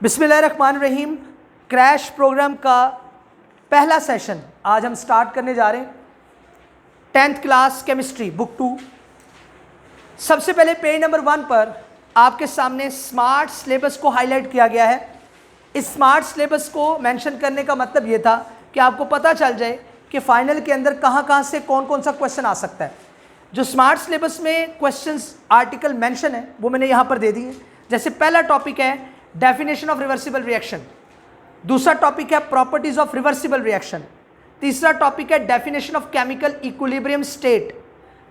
बिस्मिल्लाहिर्रहमानिर्रहीम। Crash programme का पहला सेशन आज हम स्टार्ट करने जा रहे हैं। 10th class chemistry book 2। सबसे पहले पेज नंबर 1 पर आपके सामने स्मार्ट सिलेबस को हाईलाइट किया गया है। इस स्मार्ट सिलेबस को मेंशन करने का मतलब ये था कि आपको पता चल जाए कि फाइनल के अंदर कहाँ से कौन कौन सा क्वेश्चन आ सकता है। जो स्मार्ट सिलेबस में क्वेश्चंस आर्टिकल मेंशन है वो मैंने यहाँ पर दे दिए। जैसे पहला टॉपिक है डेफिनेशन ऑफ रिवर्सिबल रिएक्शन, दूसरा टॉपिक है प्रॉपर्टीज ऑफ रिवर्सिबल रिएक्शन, तीसरा टॉपिक है definition of chemical equilibrium state,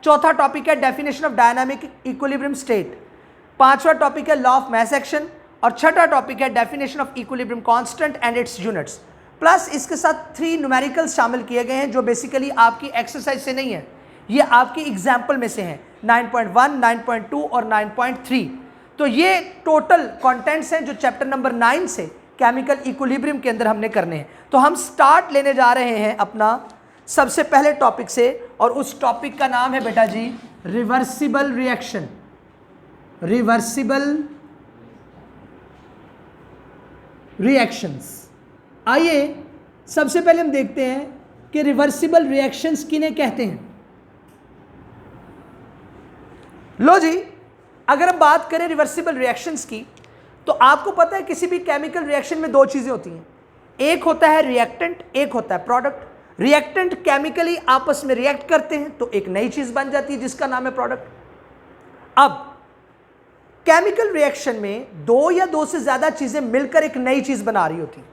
चौथा टॉपिक है definition of dynamic equilibrium state, पांचवा टॉपिक है लॉ ऑफ मास एक्शन और छठा टॉपिक है definition of equilibrium constant and it's units. Plus इसके साथ 3 न्यूमेरिकल्स शामिल किए गए हैं जो बेसिकली आपकी एक्सरसाइज से नहीं है, ये आपकी एग्जाम्पल में से हैं 9.1, 9.2 और 9.3। तो ये टोटल कंटेंट्स हैं जो चैप्टर नंबर 9 से केमिकल इक्विलिब्रियम के अंदर हमने करने हैं। तो हम स्टार्ट लेने जा रहे हैं अपना सबसे पहले टॉपिक से, और उस टॉपिक का नाम है बेटा जी रिवर्सिबल रिएक्शन। Reversible reactions. आइए सबसे पहले हम देखते हैं कि रिवर्सिबल रिएक्शंस किन्हें कहते हैं। लो जी, अगर हम बात करें रिवर्सिबल रिएक्शंस की तो आपको पता है किसी भी केमिकल रिएक्शन में 2 चीज़ें होती हैं, एक होता है रिएक्टेंट, एक होता है प्रोडक्ट। रिएक्टेंट केमिकली आपस में रिएक्ट करते हैं तो एक नई चीज़ बन जाती है जिसका नाम है प्रोडक्ट। अब केमिकल रिएक्शन में 2 या 2 से ज़्यादा चीज़ें मिलकर एक नई चीज़ बना रही होती हैं,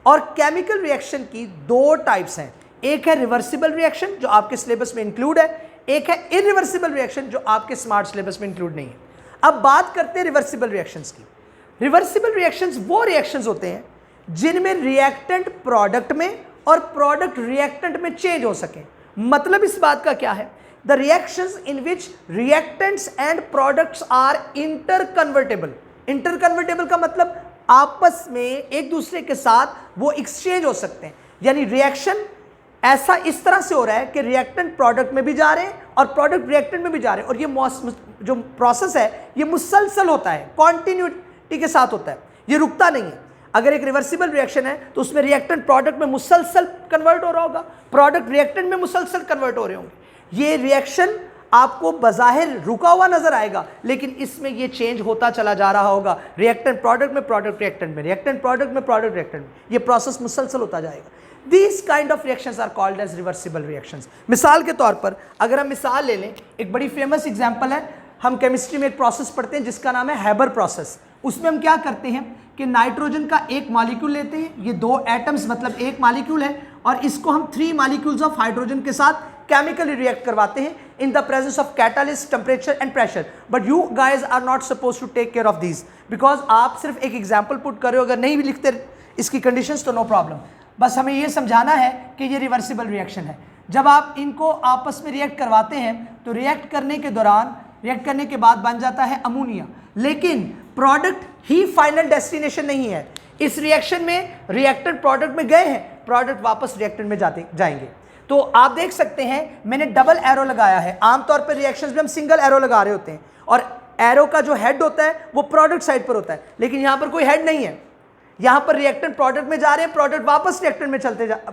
और केमिकल रिएक्शन की 2 टाइप्स हैं। एक है रिवर्सिबल रिएक्शन जो आपके सिलेबस में इंक्लूड है, एक है इरिवर्सिबल रिएक्शन जो आपके स्मार्ट सिलेबस में इंक्लूड नहीं है। अब बात करते हैं रिवर्सिबल रिएक्शंस की। रिवर्सिबल रिएक्शंस वो रिएक्शंस होते हैं जिनमें रिएक्टेंट प्रोडक्ट में और प्रोडक्ट रिएक्टेंट में चेंज हो सके। मतलब इस बात का क्या है, the reactions in which reactants and products are interconvertible. Interconvertible का मतलब आपस में एक दूसरे के साथ वो एक्सचेंज हो सकते हैं, यानी रिएक्शन ऐसा इस तरह से हो रहा है कि रिएक्टेंट प्रोडक्ट में भी जा रहे हैं और प्रोडक्ट रिएक्टेंट में भी जा रहे हैं, और ये जो प्रोसेस है ये मुसलसल होता है, कॉन्टिन्यूटी के साथ होता है, ये रुकता नहीं है। अगर एक रिवर्सिबल रिएक्शन है तो उसमें रिएक्टेंट प्रोडक्ट में मुसलसल कन्वर्ट हो रहा होगा, प्रोडक्ट रिएक्टेंट में मुसलसल कन्वर्ट हो रहे होंगे। ये रिएक्शन आपको बज़ाहिर रुका हुआ नजर आएगा, लेकिन इसमें ये चेंज होता चला जा रहा होगा, रिएक्टेंट प्रोडक्ट में, प्रोडक्ट रिएक्टेंट में, रिएक्टेंट प्रोडक्ट में, प्रोडक्ट रिएक्टेंट में, ये प्रोसेस मुसलसल होता जाएगा। These kind of reactions are called as reversible reactions। मिसाल के तौर पर अगर हम मिसाल ले लें, एक बड़ी फेमस एग्जांपल है, हम केमिस्ट्री में एक प्रोसेस पढ़ते हैं जिसका नाम है हैबर प्रोसेस। उसमें हम क्या करते हैं कि नाइट्रोजन का एक मॉलिक्यूल लेते हैं, ये 2 एटम्स मतलब एक मॉलिक्यूल है, और इसको हम 3 मॉलिक्यूल्स ऑफ हाइड्रोजन के साथ केमिकली रिएक्ट करवाते हैं in the presence of catalyst, temperature and pressure. But you guys are not suppose to take care of these, because आप सिर्फ एक एग्जाम्पल पुट कर रहे हो, अगर नहीं भी लिखते इसकी कंडीशंस तो नो प्रॉब्लम। बस हमें ये समझाना है कि ये रिवर्सिबल रिएक्शन है। जब आप इनको आपस में रिएक्ट करवाते हैं तो रिएक्ट करने के दौरान, रिएक्ट करने के बाद बन जाता है अमोनिया, लेकिन प्रोडक्ट ही फाइनल डेस्टिनेशन नहीं है। इस रिएक्शन में रिएक्टेंट प्रोडक्ट में गए हैं, प्रोडक्ट वापस रिएक्टेंट में जाएंगे। तो आप देख सकते हैं मैंने डबल एरो लगाया है। आमतौर पर रिएक्शंस में हम सिंगल एरो लगा रहे होते हैं, और एरो का जो हेड होता है वो प्रोडक्ट साइड पर होता है, लेकिन यहाँ पर कोई हेड नहीं है। यहाँ पर रिएक्टेंट प्रोडक्ट में जा रहे हैं, प्रोडक्ट वापस रिएक्टेंट में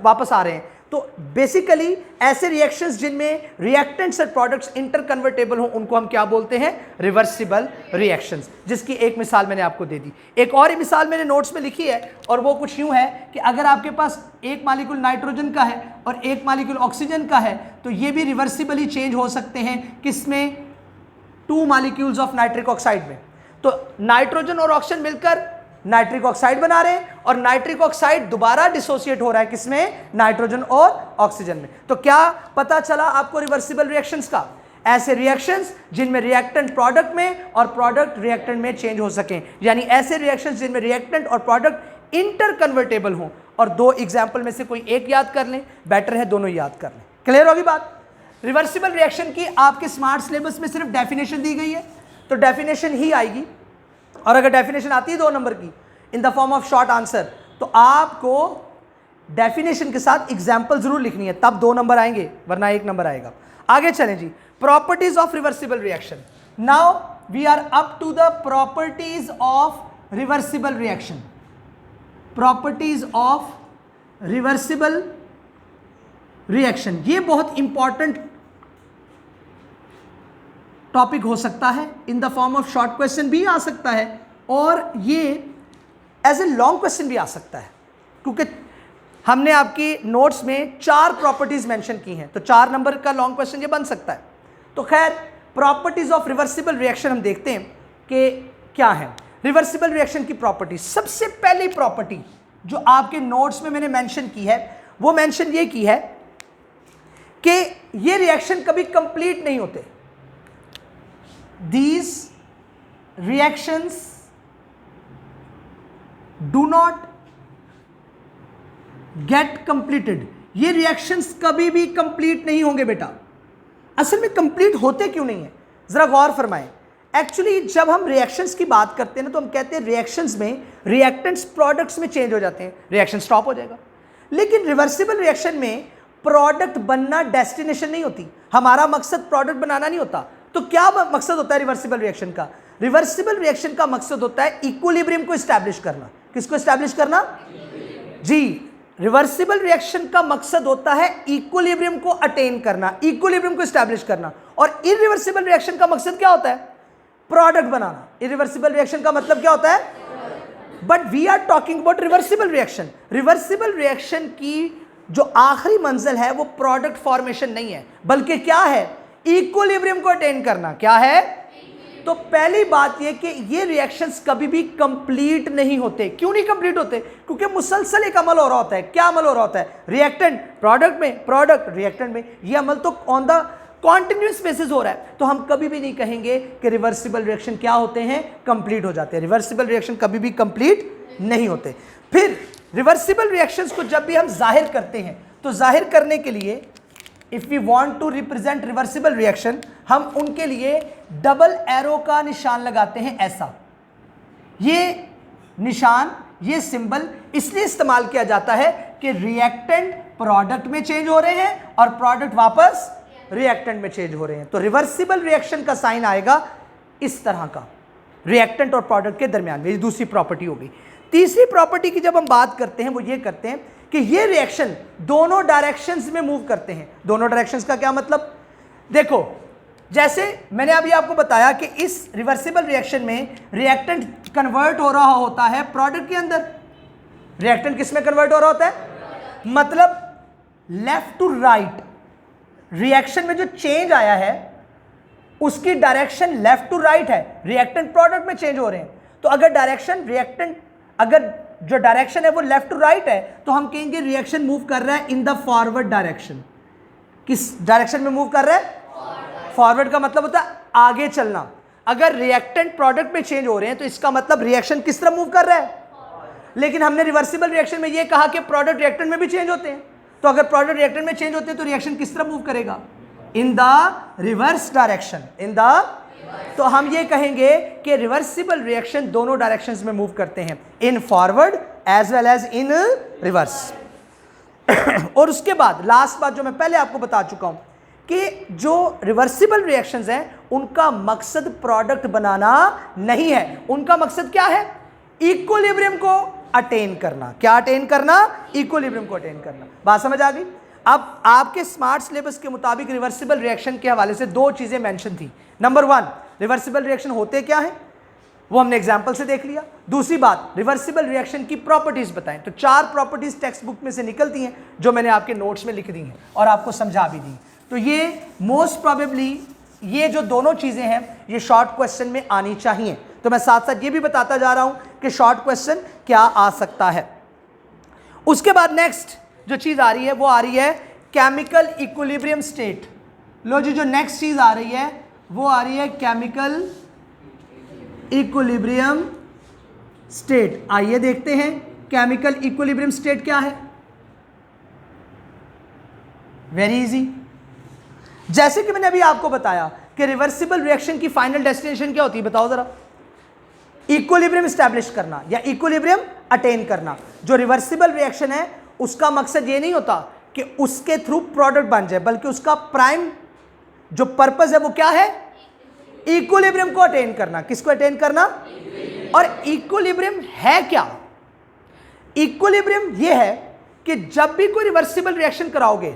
वापस आ रहे हैं। तो बेसिकली ऐसे रिएक्शंस जिनमें रिएक्टेंट्स और प्रोडक्ट्स इंटरकन्वर्टेबल हो उनको हम क्या बोलते हैं, रिवर्सिबल रिएक्शंस, जिसकी एक मिसाल मैंने आपको दे दी। एक और मिसाल मैंने नोट्स में लिखी है, और वो कुछ यूं है कि अगर आपके पास एक मॉलिक्यूल नाइट्रोजन का है और एक मॉलिक्यूल ऑक्सीजन का है तो ये भी रिवर्सिबली चेंज हो सकते हैं, किसमें, 2 मॉलिक्यूल्स ऑफ नाइट्रिक ऑक्साइड में। तो नाइट्रोजन और ऑक्सीजन मिलकर नाइट्रिक ऑक्साइड बना रहे हैं, और नाइट्रिक ऑक्साइड दोबारा डिसोसिएट हो रहा है किसमें, नाइट्रोजन और ऑक्सीजन में। तो क्या पता चला आपको रिवर्सिबल रिएक्शंस का, ऐसे रिएक्शंस जिनमें रिएक्टेंट प्रोडक्ट में और प्रोडक्ट रिएक्टेंट में चेंज हो सकें, यानी ऐसे रिएक्शंस जिनमें रिएक्टेंट और प्रोडक्ट इंटरकन्वर्टेबल हों। और 2 एग्जाम्पल में से कोई एक याद कर लें, बेटर है दोनों याद कर लें। क्लियर होगी बात। रिवर्सिबल रिएक्शन की आपके स्मार्ट सिलेबस में सिर्फ डेफिनेशन दी गई है, तो डेफिनेशन ही आएगी, और अगर डेफिनेशन आती है 2 नंबर की इन the form of short answer, तो आपको डेफिनेशन के साथ एग्जाम्पल जरूर लिखनी है, तब 2 नंबर आएंगे, वरना 1 नंबर आएगा। आगे चलें जी, properties of reversible reaction. Now we are up to the properties of reversible reaction. Properties of reversible reaction. ये बहुत इंपॉर्टेंट टॉपिक हो सकता है, in the form of short question भी आ सकता है और ये एज ए लॉन्ग क्वेश्चन भी आ सकता है, क्योंकि हमने आपकी नोट्स में 4 प्रॉपर्टीज मेंशन की हैं, तो 4 नंबर का लॉन्ग क्वेश्चन ये बन सकता है। तो खैर, प्रॉपर्टीज ऑफ रिवर्सिबल रिएक्शन हम देखते हैं कि क्या है रिवर्सिबल रिएक्शन की प्रॉपर्टी। सबसे पहली प्रॉपर्टी जो आपके नोट्स में मैंने मेंशन की है, वो मेंशन ये की है कि ये रिएक्शन कभी कंप्लीट नहीं होते। These reactions do not get completed। ये रिएक्शंस कभी भी कंप्लीट नहीं होंगे बेटा। असल में कंप्लीट होते क्यों नहीं है, जरा गौर फरमाएं। एक्चुअली जब हम रिएक्शंस की बात करते हैं ना, तो हम कहते हैं रिएक्शंस में रिएक्टेंट्स प्रोडक्ट्स में चेंज हो जाते हैं, रिएक्शन स्टॉप हो जाएगा। लेकिन रिवर्सिबल रिएक्शन में प्रोडक्ट बनना डेस्टिनेशन नहीं होती, हमारा मकसद प्रोडक्ट बनाना नहीं होता। तो क्या मकसद होता है रिवर्सिबल रिएक्शन का? रिवर्सिबल रिएक्शन का मकसद होता है इक्विलिब्रियम को एस्टैब्लिश करना। किसको एस्टैब्लिश करना? जी, रिवर्सिबल रिएक्शन का मकसद होता है इक्विलिब्रियम को अटेन करना, इक्विलिब्रियम को एस्टैब्लिश करना। और इरिवर्सिबल रिएक्शन का मकसद क्या होता है? प्रोडक्ट बनाना। इरिवर्सिबल रिएक्शन का मतलब क्या होता है? But we are talking about reversible reaction. Reversible reaction की जो आखिरी मंजिल है वो प्रोडक्ट फॉर्मेशन नहीं है, बल्कि क्या है? इक्विलिब्रियम को अटेन करना। क्या है? तो पहली बात ये कि ये रिएक्शंस कभी भी कंप्लीट नहीं होते। क्यों नहीं कंप्लीट होते? क्योंकि मुसलसल एक अमल हो रहा होता है। क्या अमल हो रहा होता है? रिएक्टेंट प्रोडक्ट में, प्रोडक्ट रिएक्टेंट में। ये अमल तो ऑन द कॉन्टिन्यूस बेसिस हो रहा है। तो हम कभी भी नहीं कहेंगे कि रिवर्सिबल रिएक्शन क्या होते हैं? कंप्लीट हो जाते हैं। रिवर्सिबल रिएक्शन कभी भी कंप्लीट नहीं होते। फिर रिवर्सिबल रिएक्शंस को जब भी हम जाहिर करते हैं, तो जाहिर करने के लिए if we want to represent reversible reaction, हम उनके लिए डबल एरो का निशान लगाते हैं। ऐसा ये निशान, ये सिंबल इसलिए इस्तेमाल किया जाता है कि रिएक्टेंट प्रोडक्ट में चेंज हो रहे हैं और प्रोडक्ट वापस रिएक्टेंट में चेंज हो रहे हैं। तो रिवर्सिबल रिएक्शन का साइन आएगा इस तरह का, रिएक्टेंट और प्रोडक्ट के दरमियान में। ये दूसरी प्रॉपर्टी होगी। तीसरी प्रॉपर्टी की जब हम बात करते हैं, वो ये करते हैं कि ये रिएक्शन दोनों डायरेक्शंस में मूव करते हैं। दोनों डायरेक्शंस का क्या मतलब? देखो, जैसे मैंने अभी आपको बताया कि इस रिवर्सिबल रिएक्शन में रिएक्टेंट कन्वर्ट हो रहा होता है प्रोडक्ट के अंदर। रिएक्टेंट किस में कन्वर्ट हो रहा होता है? मतलब लेफ्ट टू राइट। रिएक्शन में जो चेंज आया है उसकी डायरेक्शन लेफ्ट टू राइट है, रिएक्टेंट प्रोडक्ट में चेंज हो रहे हैं। तो अगर डायरेक्शन रिएक्टेंट, अगर जो डायरेक्शन है वो लेफ्ट टू राइट है, तो हम कहेंगे रिएक्शन मूव कर रहा है इन द फॉरवर्ड डायरेक्शन। किस डायरेक्शन में मूव कर रहा है? फॉरवर्ड का मतलब होता है आगे चलना। अगर रिएक्टेंट प्रोडक्ट में चेंज हो रहे हैं तो इसका मतलब रिएक्शन किस तरह मूव कर रहा है? लेकिन हमने रिवर्सिबल रिएक्शन में ये कहा कि प्रोडक्ट रिएक्टेंट में भी चेंज होते हैं। तो अगर प्रोडक्ट रिएक्टेंट में चेंज होते हैं तो रिएक्शन किस तरह मूव करेगा? In the reverse direction. In the, तो हम ये कहेंगे कि रिवर्सिबल रिएक्शन दोनों डायरेक्शंस में मूव करते हैं, in forward as well as in reverse. और उसके बाद लास्ट बात जो मैं पहले आपको बता चुका हूं कि जो रिवर्सिबल रिएक्शंस हैं उनका मकसद प्रोडक्ट बनाना नहीं है। उनका मकसद क्या है? इक्विलिब्रियम को अटेन करना। क्या अटेन करना? इक्विलिब्रियम को अटेन करना। बात समझ आ गई? अब आपके स्मार्ट सिलेबस के मुताबिक रिवर्सिबल रिएक्शन के हवाले से 2 चीजें मेंशन थी। नंबर 1, रिवर्सिबल रिएक्शन होते क्या है, वो हमने एग्जाम्पल से देख लिया। दूसरी बात, रिवर्सिबल रिएक्शन की प्रॉपर्टीज बताएं। तो 4 प्रॉपर्टीज टेक्स्ट बुक में से निकलती हैं जो मैंने आपके नोट्स में लिख दी हैं और आपको समझा भी दी। तो ये मोस्ट प्रोबेबली ये जो दोनों चीजें हैं ये शॉर्ट क्वेश्चन में आनी चाहिए। तो मैं साथ साथ ये भी बताता जा रहा हूं कि शॉर्ट क्वेश्चन क्या आ सकता है। उसके बाद नेक्स्ट जो चीज आ रही है वो आ रही है केमिकल इक्विलिब्रियम स्टेट। लो जी, जो नेक्स्ट चीज आ रही है वो आ रही है केमिकल इक्विलिब्रियम स्टेट। आइए देखते हैं केमिकल इक्विलिब्रियम स्टेट क्या है। Very easy. जैसे कि मैंने अभी आपको बताया कि रिवर्सिबल रिएक्शन की फाइनल डेस्टिनेशन क्या होती है, बताओ जरा? इक्विलिब्रियम एस्टैब्लिश करना या इक्विलिब्रियम अटेन करना। जो रिवर्सिबल रिएक्शन है उसका मकसद ये नहीं होता कि उसके थ्रू प्रोडक्ट बन जाए, बल्कि उसका प्राइम जो पर्पस है वो क्या है? इक्विलिब्रियम को अटेन करना। किसको अटेन करना? और इक्विलिब्रियम है क्या? इक्विलिब्रियम ये है कि जब भी कोई रिवर्सिबल रिएक्शन कराओगे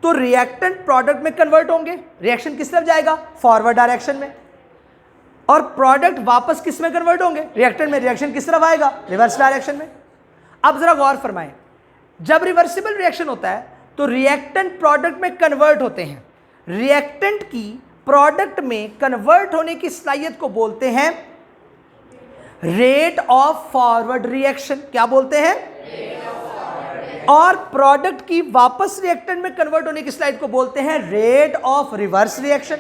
तो रिएक्टेंट प्रोडक्ट में कन्वर्ट होंगे, रिएक्शन किस तरफ जाएगा, फॉरवर्ड डायरेक्शन में, और प्रोडक्ट वापस किस में कन्वर्ट होंगे, रिएक्टेंट में, रिएक्शन किस तरफ आएगा, रिवर्स डायरेक्शन में। अब जरा गौर फरमाएं, जब रिवर्सिबल रिएक्शन होता है तो रिएक्टेंट प्रोडक्ट में कन्वर्ट होते हैं, रिएक्टेंट की प्रोडक्ट में कन्वर्ट होने की सलाहियत को बोलते हैं रेट ऑफ फॉरवर्ड रिएक्शन। क्या बोलते हैं, और प्रोडक्ट की वापस रिएक्टेंट में कन्वर्ट होने की स्लाइड को बोलते हैं रेट ऑफ रिवर्स रिएक्शन।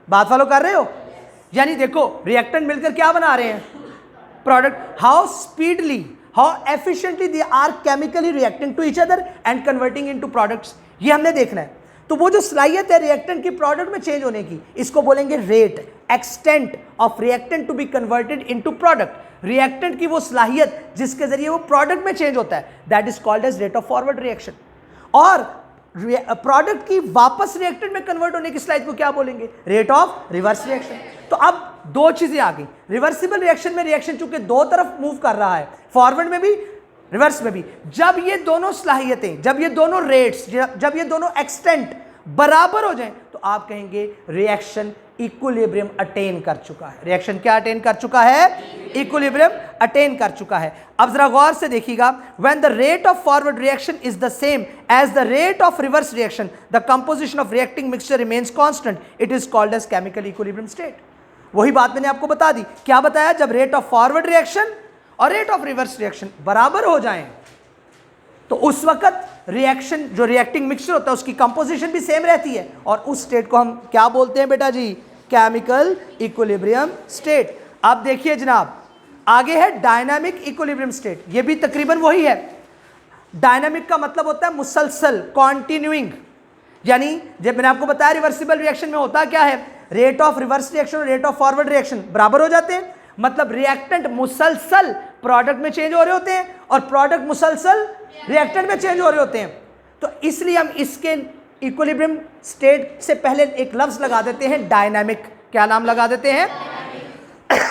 बात फॉलो कर रहे हो? यानी देखो रिएक्टेंट मिलकर क्या बना रहे हैं, product. How speedily, how efficiently they are chemically reacting to each other and converting into products, ये हमने देखना है। तो वो जो सलाहियत है रिएक्टेंट की प्रोडक्ट में चेंज होने की, इसको बोलेंगे rate, extent of reactant to be converted into product. Reactant की वो सलाहियत जिसके जरिए वो प्रोडक्ट में चेंज होता है, that is called as rate of forward reaction. और प्रोडक्ट की वापस रिएक्टेंट में कन्वर्ट होने की स्लाइड को क्या बोलेंगे, रेट ऑफ रिवर्स रिएक्शन। तो अब दो चीजें आ गई, रिवर्सिबल रिएक्शन में रिएक्शन चूंकि दो तरफ मूव कर रहा है, फॉरवर्ड में भी रिवर्स में भी, जब ये दोनों सलाहियतें, जब ये दोनों रेट्स, जब ये दोनों एक्सटेंट बराबर हो जाएं, तो आप कहेंगे रिएक्शन इक्विलिब्रियम अटेन कर चुका है। रिएक्शन क्या अटेन कर चुका है, इक्विलिब्रियम अटेन कर चुका है। अब जरा गौर से देखिएगा, when the rate of forward reaction is the same as the rate of reverse reaction, the composition of reacting mixture remains constant, it is called as chemical equilibrium state. वही बात मैंने आपको बता दी। क्या बताया, जब रेट ऑफ फॉरवर्ड रिएक्शन और रेट ऑफ रिवर्स रिएक्शन बराबर हो जाएं तो उस वक्त रिएक्शन, जो रिएक्टिंग मिक्सचर होता है उसकी कंपोजिशन भी सेम रहती है, और उस स्टेट को हम क्या बोलते हैं बेटा जी, केमिकल इक्विलिब्रियम स्टेट। अब देखिए जनाब, आगे है डायनामिक इक्विलिब्रियम स्टेट। ये भी तकरीबन वही है। डायनामिक का मतलब होता है मुसलसल, कॉन्टिन्यूइंग। यानी जब मैंने आपको बताया रिवर्सिबल रिएक्शन में होता क्या है, रेट ऑफ रिवर्स रिएक्शन और रेट ऑफ फॉरवर्ड रिएक्शन बराबर हो जाते हैं, मतलब रिएक्टेंट मुसलसल प्रोडक्ट में चेंज हो रहे होते हैं और प्रोडक्ट मुसलसल रिएक्टेंट में चेंज हो रहे होते हैं। तो इसलिए हम इसके इक्विलिब्रियम स्टेट से पहले एक लफ्ज लगा देते हैं डायनामिक। क्या नाम लगा देते हैं?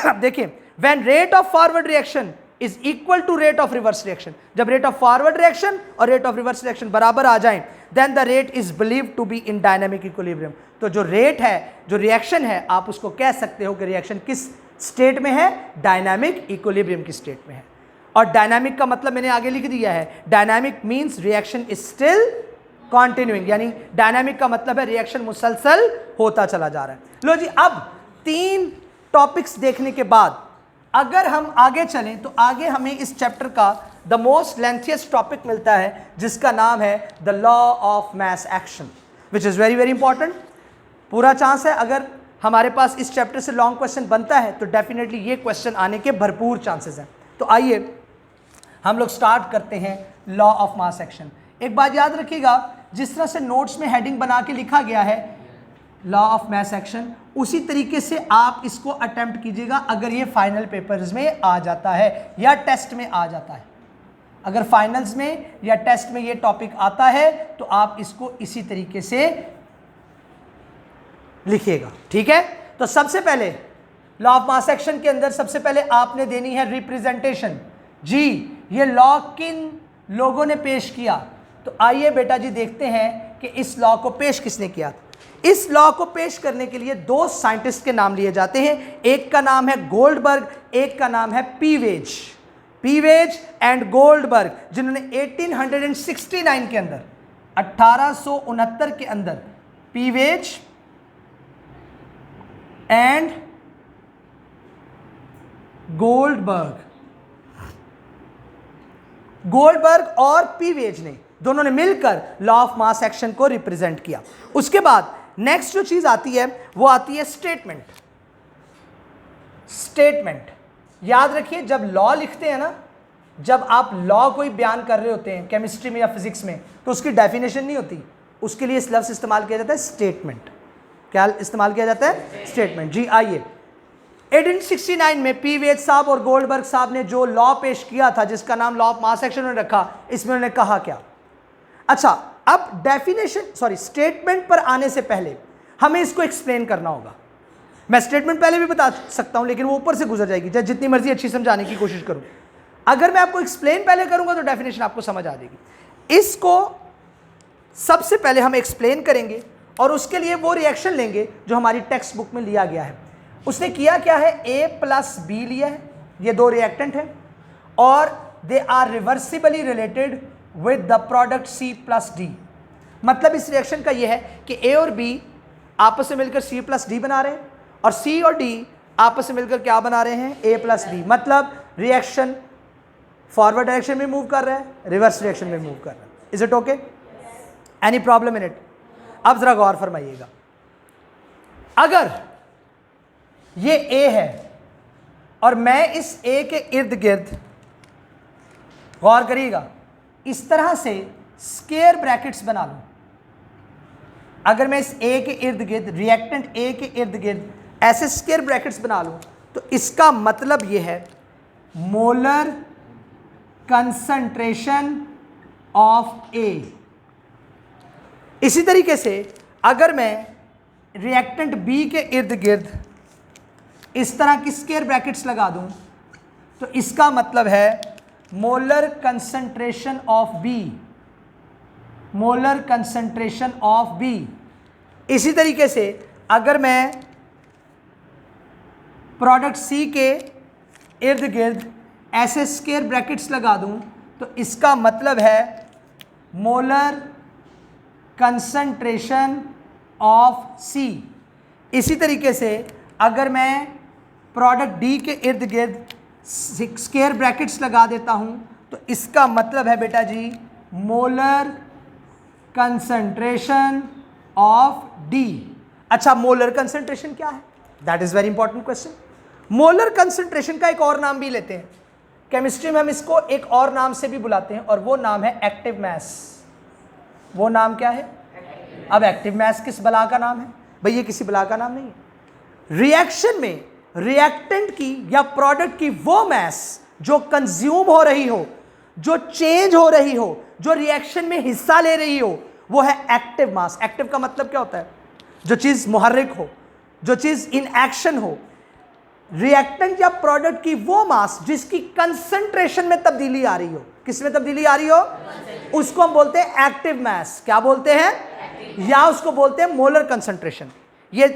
अब देखिए, when rate of forward reaction is equal to rate of reverse reaction, जब रेट ऑफ फॉरवर्ड रिएक्शन और रेट ऑफ रिवर्स रिएक्शन बराबर आ जाएं, then the rate is believed to be in dynamic equilibrium. तो जो रेट है, जो reaction है, आप उसको कह सकते हो कि रिएक्शन किस स्टेट में है, डायनामिक इक्विलिब्रियम की स्टेट में है। और डायनामिक का मतलब मैंने आगे लिख दिया है, dynamic means reaction is still continuing, यानी डायनामिक का मतलब है रिएक्शन मुसलसल होता चला जा रहा है। लो जी, अब 3 टॉपिक्स देखने के बाद अगर हम आगे चलें तो आगे हमें इस चैप्टर का द मोस्ट लेंथियस्ट टॉपिक मिलता है जिसका नाम है the law of mass action, which is very very important. पूरा चांस है अगर हमारे पास इस चैप्टर से लॉन्ग क्वेश्चन बनता है तो डेफिनेटली ये क्वेश्चन आने के भरपूर चांसेस हैं। तो आइए हम लोग स्टार्ट करते हैं लॉ ऑफ मास एक्शन। एक बात याद रखिएगा, जिस तरह से नोट्स में हेडिंग बना के लिखा गया है लॉ ऑफ मास एक्शन, उसी तरीके से आप इसको अटेम्प्ट कीजिएगा अगर ये फाइनल पेपर्स में आ जाता है या टेस्ट में आ जाता है। अगर फाइनल्स में या टेस्ट में ये टॉपिक आता है तो आप इसको इसी तरीके से लिखिएगा, ठीक है। तो सबसे पहले लॉ ऑफ मास एक्शन के अंदर सबसे पहले आपने देनी है रिप्रेजेंटेशन। जी, ये लॉ किन लोगों ने पेश किया? तो आइए बेटा जी देखते हैं कि इस लॉ को पेश किसने किया। इस लॉ को पेश करने के लिए 2 साइंटिस्ट के नाम लिए जाते हैं, एक का नाम है गोल्डबर्ग, एक का नाम है पीवेज। पीवेज एंड गोल्डबर्ग, जिन्होंने 1869 के अंदर, 1869 के अंदर पीवेज एंड गोल्डबर्ग और पीवेज ने दोनों ने मिलकर लॉ ऑफ मास एक्शन को रिप्रेजेंट किया। उसके बाद नेक्स्ट जो चीज आती है वो आती है स्टेटमेंट। स्टेटमेंट याद रखिए, जब लॉ लिखते हैं ना, जब आप लॉ कोई बयान कर रहे होते हैं केमिस्ट्री में या फिजिक्स में, तो उसकी डेफिनेशन नहीं होती, उसके लिए इस लफ्ज़ इस्तेमाल किया जाता है स्टेटमेंट। क्या इस्तेमाल किया जाता है? स्टेटमेंट। जी आइए, 1869 में पीवेज साहब और गोल्डबर्ग साहब ने जो लॉ पेश किया था जिसका नाम लॉ ऑफ मास एक्शन उन्होंने रखा, इसमें उन्होंने कहा क्या? अच्छा, अब डेफिनेशन स्टेटमेंट पर आने से पहले हमें इसको एक्सप्लेन करना होगा। मैं स्टेटमेंट पहले भी बता सकता हूं लेकिन वो ऊपर से गुजर जाएगी, चाहे जितनी मर्जी अच्छी समझाने की कोशिश करूं। अगर मैं आपको एक्सप्लेन पहले करूंगा तो डेफिनेशन आपको समझ आ जाएगी। इसको सबसे पहले हम एक्सप्लेन करेंगे और उसके लिए वो रिएक्शन लेंगे जो हमारी टेक्स्ट बुक में लिया गया है। उसने किया क्या है, A प्लस बी लिया है, ये दो रिएक्टेंट हैं और they are reversibly related with the product C plus D. मतलब इस रिएक्शन का ये है कि A और B आपस में मिलकर C प्लस डी बना रहे हैं और C और D आपस में मिलकर क्या बना रहे हैं, A प्लस बी। मतलब रिएक्शन फॉरवर्ड डायरेक्शन में मूव कर रहा है, रिवर्स डायरेक्शन में मूव कर रहा है। Is it okay? Any problem in it? अब जरा गौर फरमाइएगा, अगर ये A है और मैं इस A के इर्द गिर्द, गौर करिएगा, इस तरह से स्क्वायर ब्रैकेट्स बना लूं, अगर मैं इस A के इर्द गिर्द, रिएक्टेंट A के इर्द गिर्द ऐसे स्क्वायर ब्रैकेट्स बना लूं, तो इसका मतलब ये है मोलर कंसंट्रेशन ऑफ A। इसी तरीके से अगर मैं रिएक्टेंट B के इर्द गिर्द इस तरह की स्क्वायर ब्रैकेट्स लगा दूं, तो इसका मतलब है molar concentration of B, molar concentration of B। इसी तरीके से अगर मैं प्रोडक्ट C के इर्द गिर्द ऐसे स्क्वायर ब्रैकेट्स लगा दूं, तो इसका मतलब है मोलर कंसंट्रेशन ऑफ C। इसी तरीके से अगर मैं प्रोडक्ट D के इर्द गिर्द स्क्वायर ब्रैकेट्स लगा देता हूं, तो इसका मतलब है बेटा जी मोलर कंसंट्रेशन ऑफ D। अच्छा, मोलर कंसंट्रेशन क्या है? That is very important question. Molar concentration का एक और नाम भी लेते हैं, केमिस्ट्री में हम इसको एक और नाम से भी बुलाते हैं और वो नाम है एक्टिव मास। वो नाम क्या है? अब एक्टिव मास किस बला का नाम है भाई? ये किसी बला का नाम नहीं है। रिएक्शन में रिएक्टेंट की या प्रोडक्ट की वो मास जो कंज्यूम हो रही हो, जो चेंज हो रही हो, जो रिएक्शन में हिस्सा ले रही हो, वो है एक्टिव मास। एक्टिव का मतलब क्या होता है? जो चीज मुहर्रिक हो, जो चीज इन एक्शन हो। रिएक्टेंट या प्रोडक्ट की वो मास जिसकी कंसंट्रेशन में तब्दीली आ रही हो, किस में तब्दीली आ रही हो, उसको हम बोलते हैं एक्टिव मास। क्या बोलते हैं? या उसको बोलते हैं मोलर कंसंट्रेशन। ये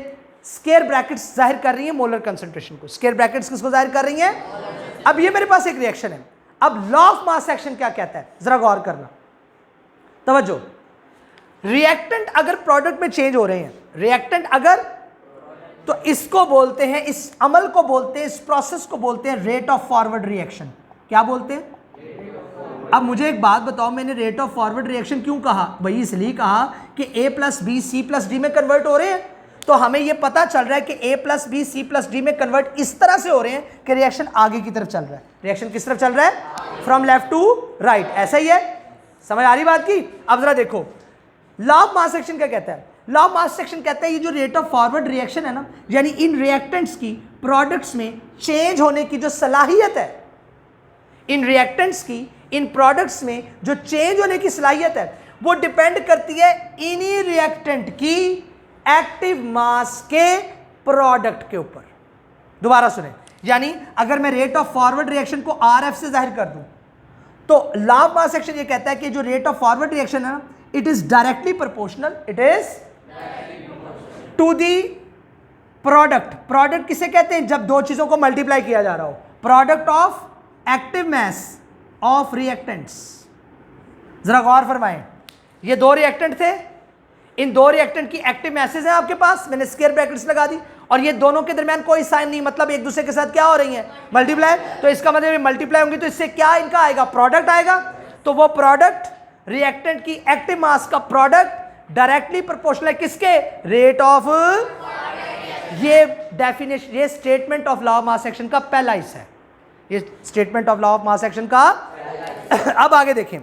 स्क्वायर ब्रैकेट्स जाहिर कर रही है मोलर कंसंट्रेशन को। स्क्वायर ब्रैकेट्स किसको जाहिर कर रही हैं? अब ये मेरे पास एक रिएक्शन है। अब लॉ ऑफ मास एक्शन क्या कहता है, जरा गौर करना, तवज्जो। रिएक्टेंट अगर प्रोडक्ट में चेंज हो रहे हैं, रिएक्टेंट अगर, तो इसको बोलते हैं, इस अमल को बोलते हैं, इस प्रोसेस को बोलते हैं रेट ऑफ फॉरवर्ड रिएक्शन। क्या बोलते हैं? अब मुझे एक बात बताओ, मैंने रेट ऑफ फॉरवर्ड रिएक्शन क्यों कहा भाई? इसलिए कहा कि A plus B C plus D में कन्वर्ट हो रहे हैं, तो हमें यह पता चल रहा है कि A plus B C plus D में कन्वर्ट इस तरह से हो रहे हैं कि रिएक्शन आगे की तरफ चल रहा है। रिएक्शन किस तरफ चल रहा है? From left to right. ऐसा ही है, समझ आ रही बात की? अब जरा देखो, लॉ ऑफ मास एक्शन क्या कहता है? लॉ ऑफ मास एक्शन कहता है ये जो रेट ऑफ फॉरवर्ड रिएक्शन है ना, यानी इन रिएक्टेंट्स की प्रोडक्ट्स में चेंज होने की जो सलाहियत है, इन रिएक्टेंट्स की इन प्रोडक्ट्स में जो चेंज होने की सलाहियत है, वो डिपेंड करती है इन्हीं रिएक्टेंट की एक्टिव मास के प्रोडक्ट के ऊपर। दोबारा सुने, यानी अगर मैं रेट ऑफ फॉरवर्ड रिएक्शन को RF से जाहिर कर दूं, तो लॉ ऑफ मास एक्शन ये कहता है कि जो रेट ऑफ फॉरवर्ड रिएक्शन है ना, it is directly proportional, it is to the product. Product किसे कहते हैं? जब दो चीजों को मल्टीप्लाई किया जा रहा हो। Product of active mass of reactants. जरा गौर फरमाएं, ये दो रिएक्टेंट थे, इन दो रिएक्टेंट की एक्टिव मासेस हैं आपके पास, मैंने स्क्वायर ब्रैकेट्स लगा दी, और ये दोनों के दरमियान कोई साइन नहीं, मतलब एक दूसरे के साथ क्या हो रही है? मल्टीप्लाई। तो इसका मतलब मल्टीप्लाई होंगी तो इससे क्या इनका आएगा? प्रोडक्ट आएगा। तो वो प्रोडक्ट रिएक्टेंट की एक्टिव मास का प्रोडक्ट डायरेक्टली प्रोपोर्शनल है किसके? Rate of. ये डेफिनेशन, ये statement of law of mass action का पहला हिस्सा है, ये statement of law of mass action का। अब आगे देखें,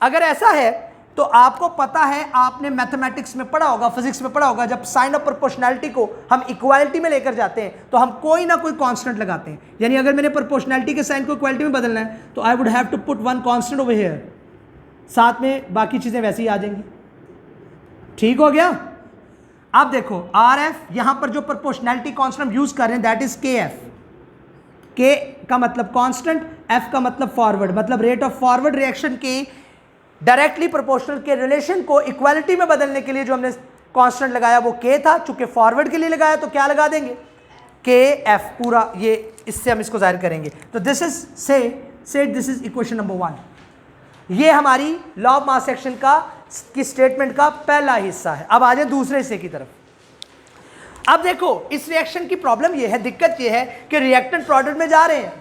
अगर ऐसा है तो आपको पता है, आपने मैथमेटिक्स में पढ़ा होगा, फिजिक्स में पढ़ा होगा, जब साइन ऑफ प्रोपोर्शनैलिटी को हम इक्वालिटी में लेकर जाते हैं तो हम कोई ना कोई कांस्टेंट लगाते हैं। यानी अगर मैंने प्रोपोर्शनैलिटी के साइन को इक्वालिटी में बदलना है तो I would have to put one constant over here, साथ में बाकी चीजें वैसे ही आ जाएंगी। ठीक हो गया? अब देखो RF, यहां पर जो प्रोपोर्शनैलिटी कांस्टेंट हम यूज कर रहे हैं दैट इज KF। K का मतलब कांस्टेंट, एफ का मतलब फॉरवर्ड, मतलब रेट ऑफ फॉरवर्ड रिएक्शन की डायरेक्टली प्रोपोर्शनल के रिलेशन को इक्वालिटी में बदलने के लिए जो हमने कांस्टेंट लगाया वो के था, चूंकि फॉरवर्ड के लिए लगाया तो क्या लगा देंगे, के एफ पूरा, ये इससे हम इसको जाहिर करेंगे। तो दिस इज से दिस इज इक्वेशन नंबर 1। ये हमारी लॉ ऑफ मास एक्शन का की स्टेटमेंट का पहला हिस्सा है। अब आ जाए दूसरे हिस्से की तरफ। अब देखो इस रिएक्शन की प्रॉब्लम ये है, दिक्कत ये है कि रिएक्टेंट प्रोडक्ट में जा रहे हैं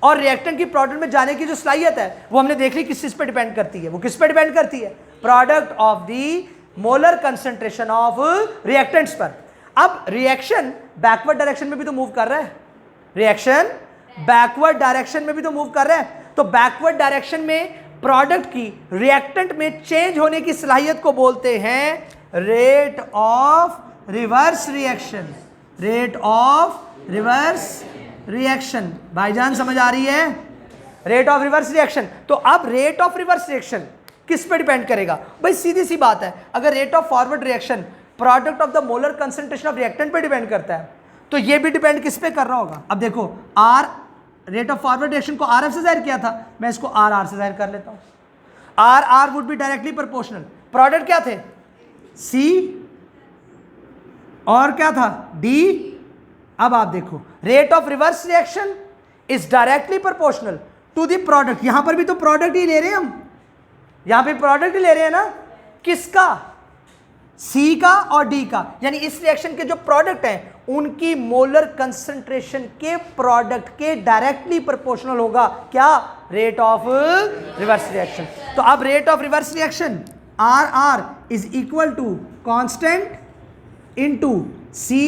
और रिएक्टेंट की प्रोडक्ट में जाने की जो सलाहियत है वो हमने देख ली किस चीज पे डिपेंड करती है, वो किस पे डिपेंड करती है, product of the molar concentration of reactants पर। अब रिएक्शन बैकवर्ड डायरेक्शन में भी तो मूव कर रहा है, रिएक्शन बैकवर्ड डायरेक्शन में भी तो मूव कर रहा है। तो बैकवर्ड डायरेक्शन में प्रोडक्ट की रिएक्टेंट में चेंज होने की सलाहियत को बोलते हैं rate of reverse reaction, rate of reverse reaction. भाईजान समझ आ रही है, रेट ऑफ रिवर्स रिएक्शन। तो अब रेट ऑफ रिवर्स रिएक्शन किस पे डिपेंड करेगा भाई, सीधी सी बात है, अगर rate of forward reaction product of the molar concentration of reactant पे डिपेंड करता है तो ये भी डिपेंड किस पे कर रहा होगा। अब देखो R, rate of forward reaction को आर एफ से जाहिर किया था, मैं इसको आर आर से जाहिर कर लेता हूं। R R would be directly proportional, product क्या थे, सी और क्या था, डी। अब आप देखो rate of reverse reaction is directly proportional to the product, यहां पर भी तो प्रोडक्ट ही ले रहे हैं हम, यहां पे प्रोडक्ट ही ले रहे हैं ना, किसका, सी का और डी का, यानी इस रिएक्शन के जो प्रोडक्ट हैं उनकी मोलर कंसंट्रेशन के प्रोडक्ट के डायरेक्टली प्रोपोर्शनल होगा क्या, रेट ऑफ रिवर्स रिएक्शन। तो अब rate of reverse reaction R R is equal to constant into C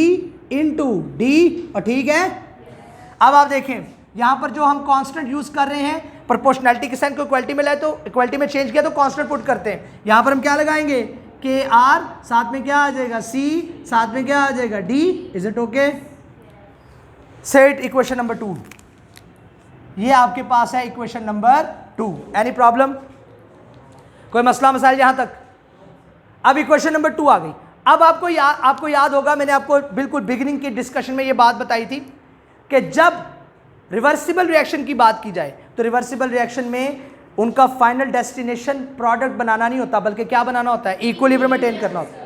into D, और ठीक है। अब आप देखें यहां पर जो हम कांस्टेंट यूज कर रहे हैं, प्रोपोर्शनैलिटी के साइन को इक्वालिटी में लाए तो इक्वालिटी में चेंज किया तो कांस्टेंट पुट करते हैं, यहां पर हम क्या लगाएंगे, के आर, साथ में क्या आ जाएगा सी, साथ में क्या आ जाएगा D. Is it okay, set equation number 2, ये आपके पास है इक्वेशन नंबर 2। एनी प्रॉब्लम, कोई मसला मसाइल यहां तक। अब इक्वेशन नंबर 2 आ गई। अब आपको याद होगा मैंने आपको बिल्कुल बिगिनिंग की डिस्कशन में ये बात बताई थी कि जब रिवर्सिबल रिएक्शन की बात की जाए तो रिवर्सिबल रिएक्शन में उनका फाइनल डेस्टिनेशन प्रोडक्ट बनाना नहीं होता बल्कि क्या बनाना होता है, इक्विलिब्रियम मेंटेन करना होता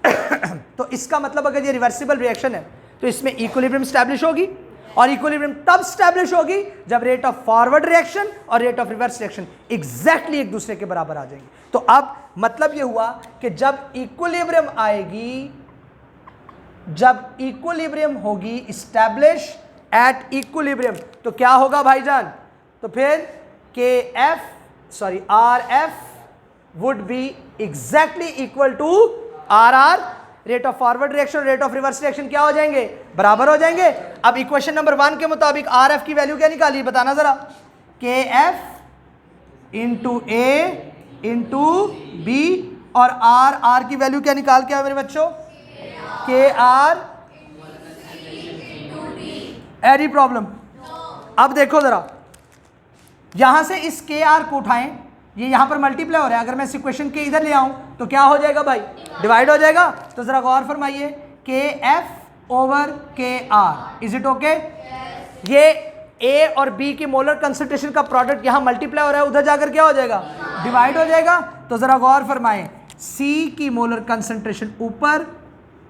है। तो इसका मतलब अगर ये रिवर्सिबल रिएक्शन है तो इसमें इक्विलिब्रियम स्टैब्लिश होगी, और इक्विलिब्रियम तब स्टैब्लिश होगी जब रेट ऑफ फॉरवर्ड रिएक्शन और rate of reverse reaction exactly एक दूसरे के बराबर आ जाएंगे। तो अब मतलब ये हुआ कि जब इक्विलिब्रियम आएगी, जब इक्विलिब्रियम होगी स्टैब्लिश एट इक्विलिब्रियम, तो क्या होगा भाईजान, तो फिर K F sorry R F would be exactly equal to R R, rate of forward reaction rate of reverse reaction क्या हो जाएंगे, बराबर हो जाएंगे। अब इक्वेशन नंबर 1 के मुताबिक आर एफ की वैल्यू क्या निकाली बताना जरा, के एफ इंटू ए इंटू बी, और आर आर की वैल्यू क्या निकाल के आए मेरे बच्चों, के आर। Any problem. अब देखो जरा यहां से इस के आर को उठाएं, ये यहां पर मल्टीप्लाई हो रहा है, अगर मैं इस इक्वेशन के इधर ले आऊं तो क्या हो जाएगा भाई, डिवाइड हो जाएगा। तो जरा गौर फरमाइए, के एफ ओवर के आर, इज इट ओके। ये ए और बी की मोलर कंसंट्रेशन का प्रोडक्ट यहां मल्टीप्लाई हो रहा है, उधर जाकर क्या हो जाएगा, डिवाइड हो जाएगा। तो जरा गौर फरमाएं, सी की मोलर कंसंट्रेशन ऊपर,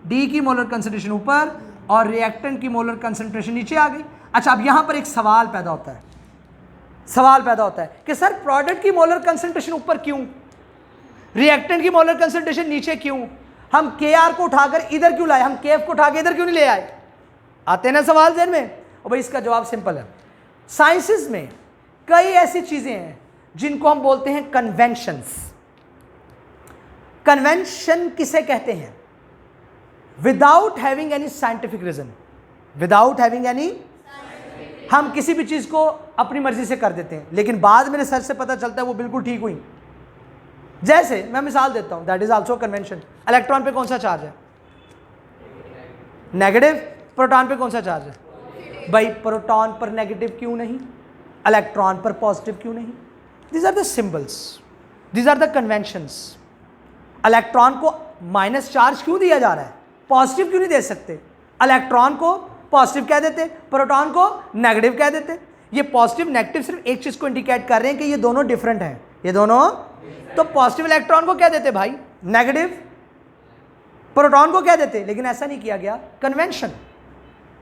डी की मोलर कंसंट्रेशन ऊपर और रिएक्टेंट की मोलर कंसंट्रेशन नीचे आ गई। अच्छा, अब यहां पर एक सवाल पैदा होता है, सवाल पैदा होता है कि सर प्रोडक्ट की मोलर कंसंट्रेशन ऊपर क्यों, रिएक्टेंट की मोलर कंसंट्रेशन नीचे क्यों, हम के आर को उठाकर इधर क्यों लाए, हम के एफ को उठा के इधर क्यों नहीं ले आए, आते ना सवाल ज़हन में। और भाई इसका जवाब सिंपल है, साइंसेस में कई ऐसी चीजें हैं जिनको हम बोलते हैं कन्वेंशंस। कन्वेंशन किसे कहते हैं, without having any scientific reason, without having any, हम किसी भी चीज को अपनी मर्जी से कर देते हैं लेकिन बाद में रिसर्च से पता चलता है वो बिल्कुल ठीक हुई। जैसे मैं मिसाल देता हूं, that is also convention. Electron पे कौन सा चार्ज है, नेगेटिव। प्रोटॉन पे कौन सा चार्ज है भाई, प्रोटॉन पर नेगेटिव क्यों नहीं, इलेक्ट्रॉन पर पॉजिटिव क्यों नहीं। These are the symbols, these are the conventions. Electron को माइनस चार्ज क्यों दिया जा रहा है, पॉजिटिव क्यों नहीं दे सकते, इलेक्ट्रॉन को पॉजिटिव कह देते, प्रोटॉन को नेगेटिव कह देते। ये पॉजिटिव नेगेटिव सिर्फ एक चीज को इंडिकेट कर रहे हैं कि ये दोनों डिफरेंट हैं, ये दोनों। तो पॉजिटिव इलेक्ट्रॉन को क्या देते भाई, नेगेटिव प्रोटॉन को क्या देते, लेकिन ऐसा नहीं किया गया। Convention,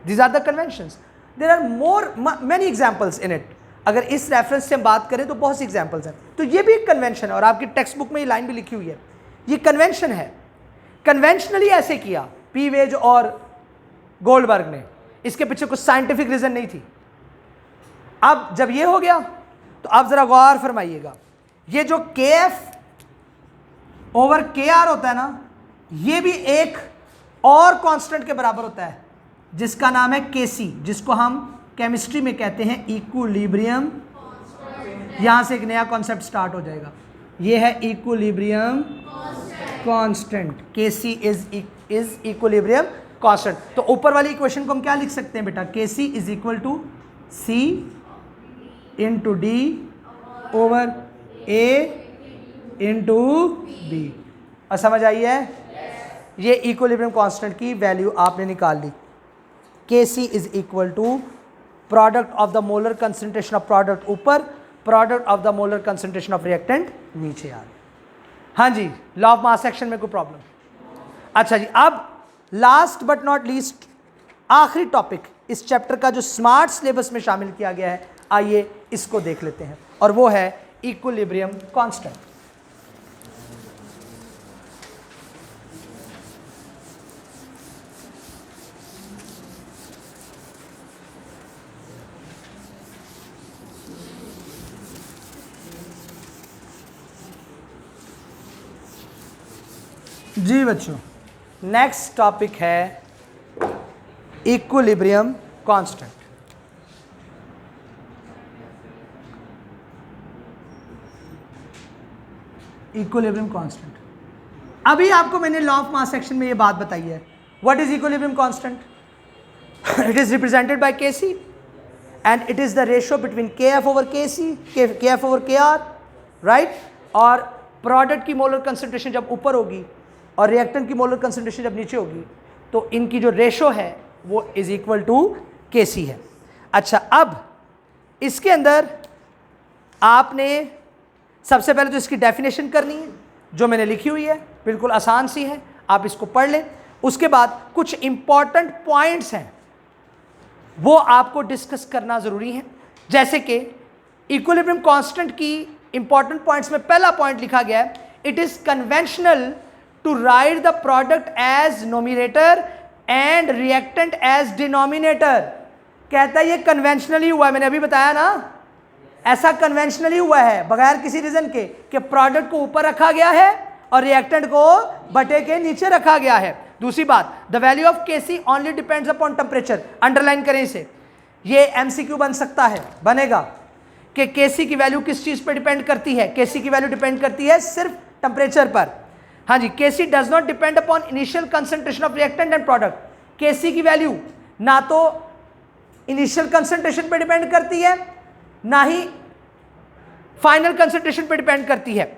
these are the conventions. There are more many examples in it. अगर इस रेफरेंस से हम बात करें तो बहुत सी एग्जांपल्स हैं। तो ये भी एक कन्वेंशन है और आपकी टेक्स्ट बुक में ये लाइन भी लिखी हुई है, ये कन्वेंशन है। कन्वेंशनली ऐसे किया पीवेज और गोल्डबर्ग ने, इसके पीछे कुछ साइंटिफिक रीजन नहीं थी। अब जब ये हो गया तो आप जरा गौर फरमाइएगा, ये जो KF ओवर KR होता है ना, ये भी एक और कांस्टेंट के बराबर होता है जिसका नाम है KC, जिसको हम केमिस्ट्री में कहते हैं इक्विलिब्रियम। यहां से एक नया कॉन्सेप्ट स्टार्ट हो जाएगा, ये है equilibrium constant. KC is equilibrium constant. तो ऊपर वाली इक्वेशन को हम क्या लिख सकते हैं बेटा, KC is equal to C into D over A into B। और समझ आई है, ये इक्विलिब्रियम कांस्टेंट की वैल्यू आपने निकाल ली। KC is equal to product of the molar concentration of product ऊपर, product of the molar concentration of reactant नीचे आ रही। हाँ जी, लॉ ऑफ मास एक्शन में कोई प्रॉब्लम? अच्छा जी, अब लास्ट बट नॉट लीस्ट आखिरी टॉपिक इस चैप्टर का जो स्मार्ट सिलेबस में शामिल किया गया है, आइए इसको देख लेते हैं, और वो है इक्विलिब्रियम कांस्टेंट। जी बच्चों, नेक्स्ट टॉपिक है इक्विलिब्रियम कांस्टेंट। इक्विलिब्रियम कांस्टेंट, अभी आपको मैंने लॉ ऑफ मास एक्शन में ये बात बताई है। What is equilibrium constant? It is represented by KC and it is the ratio between KF over KC, KF over KR, right. और प्रोडक्ट की मोलर कंसंट्रेशन जब ऊपर होगी और रिएक्टेंट की मोलर कंसंट्रेशन जब नीचे होगी, तो इनकी जो रेशो है वो इज इक्वल टू KC है। अच्छा, अब इसके अंदर आपने सबसे पहले तो इसकी डेफिनेशन करनी है, जो मैंने लिखी हुई है, बिल्कुल आसान सी है, आप इसको पढ़ लें। उसके बाद कुछ इंपॉर्टेंट पॉइंट्स हैं वो आपको डिस्कस करना ज़रूरी है, जैसे कि इक्विलिब्रियम कांस्टेंट की इंपॉर्टेंट पॉइंट्स में पहला पॉइंट लिखा गया है, it is conventional to write the product as numerator and reactant as denominator। कहता है ये कन्वेंशनली हुआ है, मैंने अभी बताया ना, ऐसा कन्वेंशनली हुआ है बगैर किसी रीजन के कि प्रोडक्ट को ऊपर रखा गया है और रिएक्टेंट को बटे के नीचे रखा गया है। दूसरी बात, the value of KC only depends upon temperature. Underline करें इसे, ये MCQ बन सकता है, बनेगा कि KC की वैल्यू किस चीज पर डिपेंड करती है। KC की वैल्यू डिपेंड करती है सिर्फ टेम्परेचर पर। हाँ जी, KC does not depend upon initial concentration of reactant and product. KC की वैल्यू ना तो इनिशियल कंसंट्रेशन पे डिपेंड करती है, ना ही फाइनल कंसंट्रेशन पे डिपेंड करती है।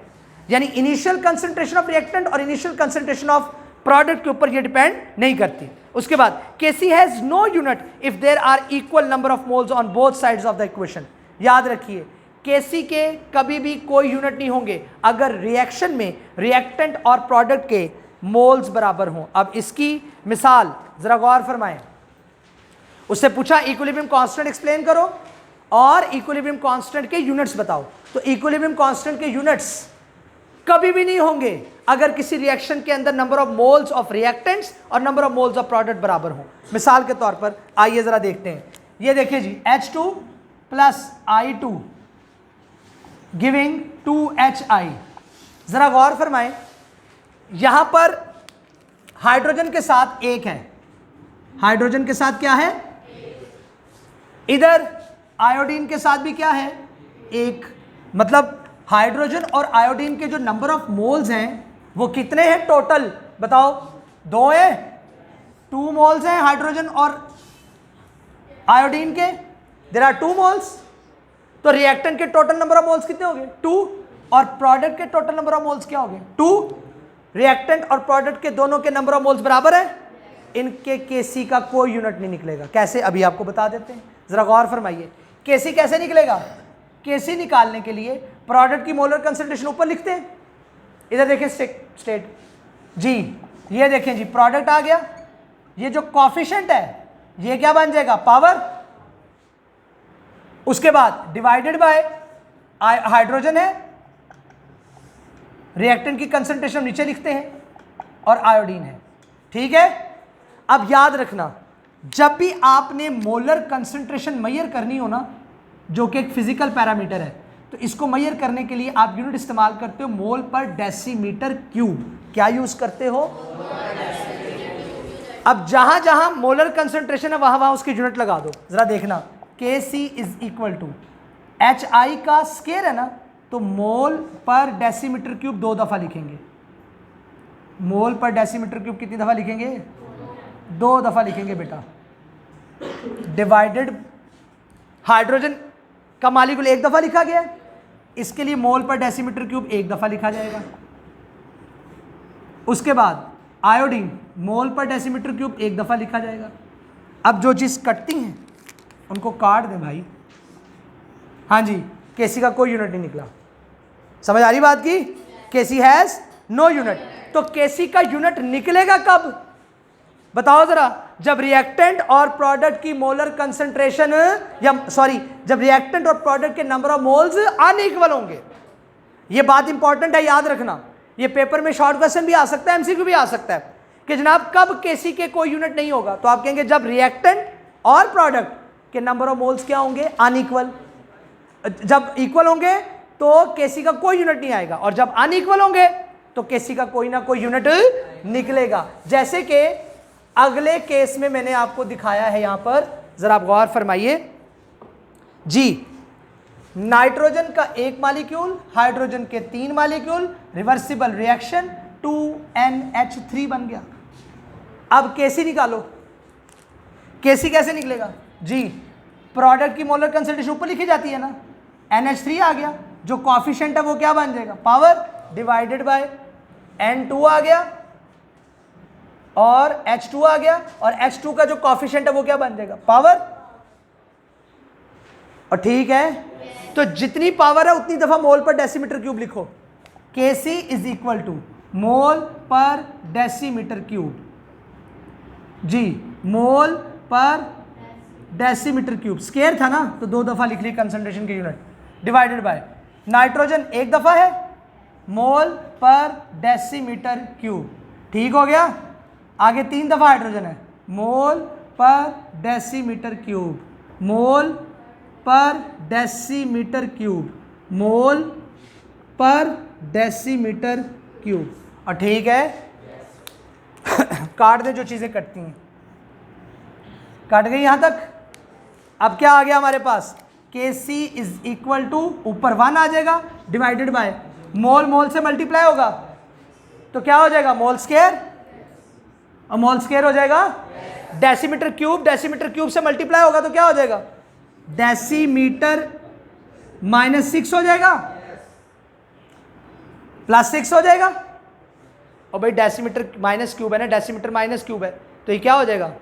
यानी इनिशियल कंसंट्रेशन ऑफ रिएक्टेंट और इनिशियल कंसंट्रेशन ऑफ प्रोडक्ट के ऊपर ये डिपेंड नहीं करती। उसके बाद KC has no unit if there are equal number of moles on both sides of the equation. याद रखिए, KC के कभी भी कोई यूनिट नहीं होंगे अगर रिएक्शन में रिएक्टेंट और प्रोडक्ट के मोल्स बराबर हों। अब इसकी मिसाल जरा गौर फरमाएं, उससे पूछा इक्विलिब्रियम कांस्टेंट एक्सप्लेन करो और इक्विलिब्रियम कांस्टेंट के यूनिट्स बताओ। तो इक्विलिब्रियम कांस्टेंट के यूनिट्स कभी भी नहीं होंगे अगर किसी रिएक्शन के अंदर number of moles of reactants और number of moles of product बराबर हों। मिसाल के तौर पर आइए जरा देखते हैं, ये देखिए जी, H2 plus I2 giving 2HI। जरा गौर फरमाएं, यहां पर हाइड्रोजन के साथ एक है, हाइड्रोजन के साथ क्या है, इधर आयोडीन के साथ भी क्या है, एक। मतलब हाइड्रोजन और आयोडीन के जो नंबर ऑफ मोल्स हैं वो कितने हैं टोटल, बताओ? 2 है, 2 मोल्स हैं हाइड्रोजन और आयोडीन के, देयर आर 2 मोल्स। तो रिएक्टेंट के टोटल नंबर ऑफ मोल्स कितने हो गए, 2, और प्रोडक्ट के टोटल नंबर ऑफ मोल्स क्या हो गए, 2। रिएक्टेंट और प्रोडक्ट के दोनों के नंबर ऑफ मोल्स बराबर है, इनके KC का कोई यूनिट नहीं निकलेगा। कैसे, अभी आपको बता देते हैं, जरा गौर फरमाइए। केसी कैसे निकलेगा? केसी निकालने के लिए प्रोडक्ट की मोलर कंसंट्रेशन ऊपर लिखते हैं, इधर देखिए स्टेट जी, ये देखें जी प्रोडक्ट आ गया, ये जो कॉफिशिएंट है ये क्या बन जाएगा? पावर, उसके बाद डिवाइडेड बाय हाइड्रोजन है, रिएक्टेंट की कंसंट्रेशन नीचे लिखते हैं, और आयोडीन है। ठीक है, अब याद रखना जब भी आपने मोलर कंसंट्रेशन मेजर करनी हो ना, जो कि एक फिजिकल पैरामीटर है, तो इसको मेजर करने के लिए आप यूनिट इस्तेमाल करते हो मोल पर डेसीमीटर क्यूब। क्या यूज करते हो? अब जहां जहां मोलर कंसंट्रेशन है वहां वहां उसकी यूनिट लगा दो। जरा देखना, Kc is equal to HI का स्केयर है ना, तो मोल पर डेसीमीटर क्यूब 2 दफा लिखेंगे। मोल पर डेसीमीटर क्यूब कितनी दफा लिखेंगे? 2 दफा लिखेंगे बेटा। डिवाइडेड हाइड्रोजन का मॉलिक्यूल 1 दफा लिखा गया है, इसके लिए मोल पर डेसीमीटर क्यूब 1 दफा लिखा जाएगा। उसके बाद आयोडीन मोल पर डेसीमीटर क्यूब 1 दफा लिखा जाएगा। अब जो चीज़ कटती हैं उनको काट दें भाई। हाँ जी, केसी का कोई यूनिट नहीं निकला। समझ आ रही बात की? केसी हैज नो यूनिट। तो केसी का यूनिट निकलेगा कब? बताओ जरा, जब रिएक्टेंट और प्रोडक्ट की मोलर कंसंट्रेशन जब रिएक्टेंट और प्रोडक्ट के नंबर ऑफ मोल्स अनइक्वल होंगे। ये बात इंपॉर्टेंट है, याद रखना। ये पेपर में शॉर्ट क्वेश्चन भी आ सकता है, एमसीक्यू भी आ सकता है कि जनाब कब केसी के कोई यूनिट नहीं होगा, तो आप कहेंगे जब रिएक्टेंट और प्रोडक्ट के नंबर ऑफ मोल्स क्या होंगे? अनइक्वल। जब इक्वल होंगे तो केसी का कोई यूनिट नहीं आएगा, और जब अनइक्वल होंगे तो केसी का कोई ना कोई यूनिट निकलेगा। जैसे कि अगले केस में मैंने आपको दिखाया है, यहां पर जरा आप गौर फरमाइए जी। नाइट्रोजन का 1 मॉलिक्यूल, हाइड्रोजन के 3 मॉलिक्यूल, रिवर्सिबल रिएक्शन 2NH3 बन गया। अब केसी निकालो। केसी कैसे निकलेगा जी? प्रोडक्ट की मोलर कंसंट्रेशन ऊपर लिखी जाती है ना, NH3 आ गया, जो कॉफिशिएंट है वो क्या बन जाएगा? पावर डिवाइडेड बाय N2 आ गया, और H2 आ गया, और H2 का जो कॉफिशिएंट है वो क्या बन जाएगा? पावर। और ठीक है, तो जितनी पावर है उतनी दफा मोल पर डेसीमीटर क्यूब लिखो। Kc इज इक्वल टू मोल पर डेसीमीटर क्यूब जी, मोल पर डेसीमीटर क्यूब। स्केयर था ना, तो 2 दफा लिख ली कंसंट्रेशन की यूनिट, डिवाइडेड बाय नाइट्रोजन 1 दफा है, मोल पर डेसीमीटर क्यूब। ठीक हो गया। आगे 3 दफा हाइड्रोजन है, मोल पर डेसीमीटर क्यूब, मोल पर डेसीमीटर क्यूब, मोल पर डेसीमीटर क्यूब। और ठीक है, काट दे जो चीजें कटती हैं। कट गई यहां तक। अब क्या आ गया हमारे पास? Kc इज इक्वल टू ऊपर 1 आ जाएगा, डिवाइडेड बाय मोल, मोल से मल्टीप्लाई होगा तो क्या हो जाएगा? मोल स्केयर, और मोल स्केयर हो जाएगा डेसीमीटर क्यूब, डेसीमीटर क्यूब से मल्टीप्लाई होगा तो क्या हो जाएगा? डेसीमीटर -6 हो जाएगा, +6 हो जाएगा। और भाई डेसीमीटर माइनस क्यूब है ना, डेसीमीटर माइनस क्यूब है, तो ये क्या हो जाएगा?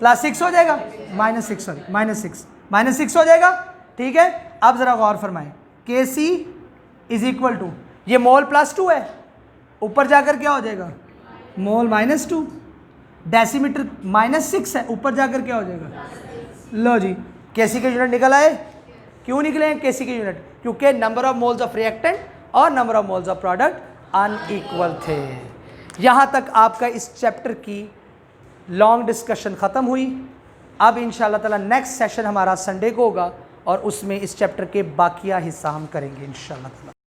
+6 हो जाएगा, -6 हो जाएगा। ठीक है, अब जरा गौर फरमाएं, Kc इज इक्वल टू, ये मोल +2 है, ऊपर जाकर क्या हो जाएगा? मोल -2, डेसीमीटर -6 है, ऊपर जाकर क्या हो जाएगा? लो जी, Kc के यूनिट निकल आए। क्यों निकले हैं Kc के यूनिट? क्योंकि number of moles of reactant और number of moles of product unequal थे। यहां तक आपका इस चैप्टर की लॉन्ग डिस्कशन ख़त्म हुई। अब इंशाअल्लाह ताला नेक्स्ट सेशन हमारा संडे को होगा, और उसमें इस चैप्टर के बाकिया हिस्सा हम करेंगे इंशाअल्लाह ताला।